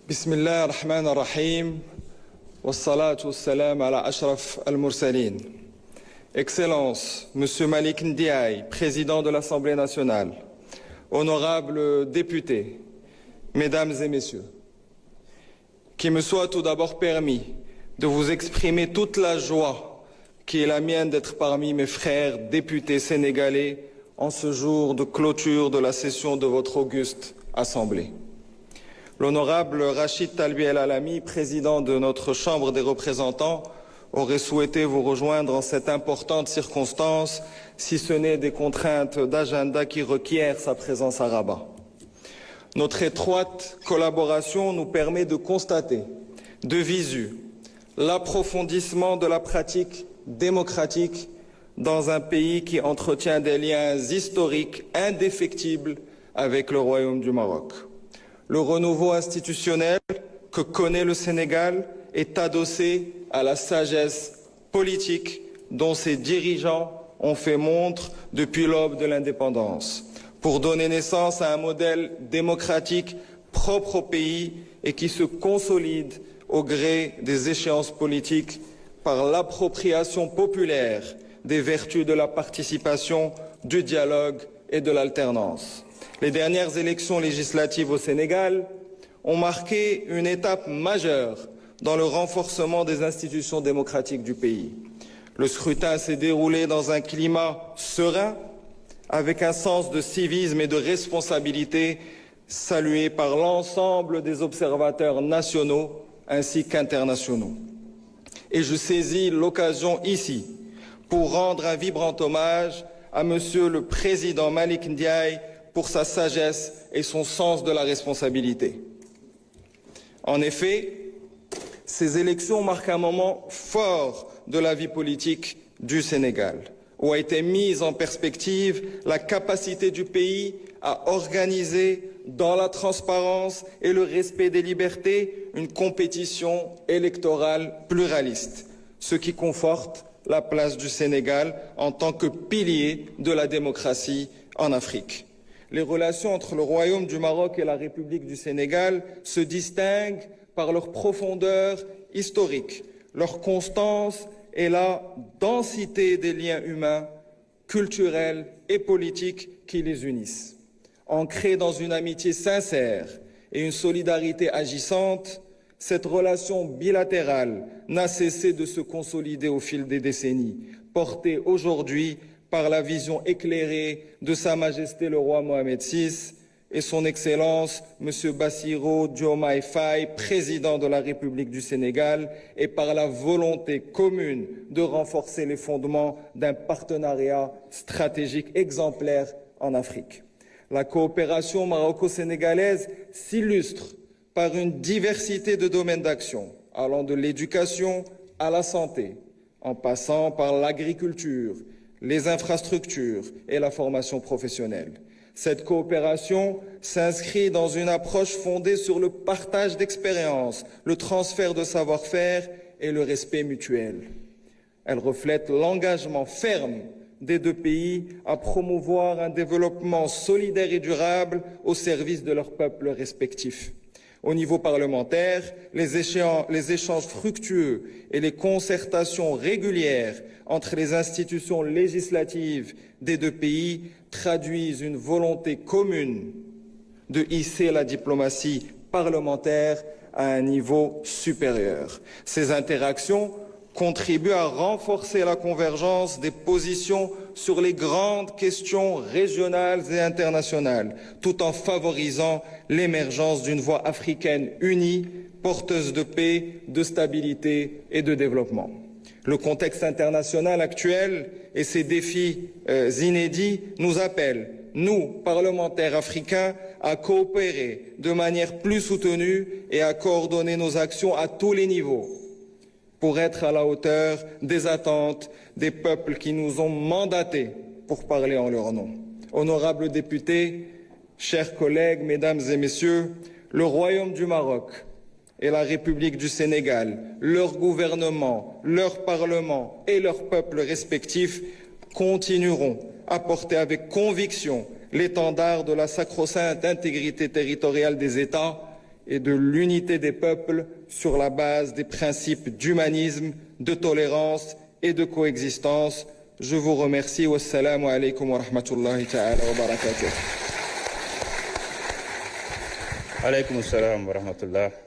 بسم الله الرحمن الرحيم والصلاة والسلام على أشرف المرسلين. Excellences, Monsieur Malick Ndiaye, président de l'Assemblée nationale, honorables députés, Mesdames et Messieurs, qu'il me soit tout d'abord permis de vous exprimer toute la joie qui est la mienne d'être parmi mes frères députés sénégalais en ce jour de clôture de la session de votre auguste Assemblée. L'honorable Rachid Talbi El Alami, président de notre Chambre des représentants, aurait souhaité vous rejoindre en cette importante circonstance, si ce n'est des contraintes d'agenda qui requièrent sa présence à Rabat. Notre étroite collaboration nous permet de constater, de visu, l'approfondissement de la pratique démocratique dans un pays qui entretient des liens historiques indéfectibles avec le Royaume du Maroc. Le renouveau institutionnel que connaît le Sénégal est adossé à la sagesse politique dont ses dirigeants ont fait montre depuis l'aube de l'indépendance, pour donner naissance à un modèle démocratique propre au pays et qui se consolide au gré des échéances politiques par l'appropriation populaire des vertus de la participation, du dialogue et de l'alternance. Les dernières élections législatives au Sénégal ont marqué une étape majeure dans le renforcement des institutions démocratiques du pays. Le scrutin s'est déroulé dans un climat serein, avec un sens de civisme et de responsabilité salué par l'ensemble des observateurs nationaux ainsi qu'internationaux. Et je saisis l'occasion ici pour rendre un vibrant hommage à Monsieur le Président Malick Ndiaye pour sa sagesse et son sens de la responsabilité. En effet, ces élections marquent un moment fort de la vie politique du Sénégal, où a été mise en perspective la capacité du pays à organiser dans la transparence et le respect des libertés une compétition électorale pluraliste, ce qui conforte la place du Sénégal en tant que pilier de la démocratie en Afrique. Les relations entre le Royaume du Maroc et la République du Sénégal se distinguent par leur profondeur historique, leur constance et la densité des liens humains, culturels et politiques qui les unissent. Ancrée dans une amitié sincère et une solidarité agissante, cette relation bilatérale n'a cessé de se consolider au fil des décennies, portée aujourd'hui par la vision éclairée de Sa Majesté le roi Mohamed VI et son Excellence M. Bassirou Diomaye Faye, président de la République du Sénégal, et par la volonté commune de renforcer les fondements d'un partenariat stratégique exemplaire en Afrique. La coopération maroco-sénégalaise s'illustre par une diversité de domaines d'action, allant de l'éducation à la santé, en passant par l'agriculture, les infrastructures et la formation professionnelle. Cette coopération s'inscrit dans une approche fondée sur le partage d'expériences, le transfert de savoir-faire et le respect mutuel. Elle reflète l'engagement ferme des deux pays à promouvoir un développement solidaire et durable au service de leurs peuples respectifs. Au niveau parlementaire, les échanges fructueux et les concertations régulières entre les institutions législatives des deux pays traduisent une volonté commune de hisser la diplomatie parlementaire à un niveau supérieur. Ces interactions contribuent à renforcer la convergence des positions sur les grandes questions régionales et internationales, tout en favorisant l'émergence d'une voie africaine unie, porteuse de paix, de stabilité et de développement. Le contexte international actuel et ses défis inédits nous appellent, nous, parlementaires africains, à coopérer de manière plus soutenue et à coordonner nos actions à tous les niveaux, pour être à la hauteur des attentes des peuples qui nous ont mandatés pour parler en leur nom. Honorables députés, chers collègues, mesdames et messieurs, le Royaume du Maroc et la République du Sénégal, leur gouvernement, leur parlement et leurs peuples respectifs continueront à porter avec conviction l'étendard de la sacro-sainte intégrité territoriale des États et de l'unité des peuples sur la base des principes d'humanisme, de tolérance et de coexistence. Je vous remercie. Wassalamu alaikum wa rahmatullahi ta'ala wa barakatuh. Alaikum assalam wa rahmatullah.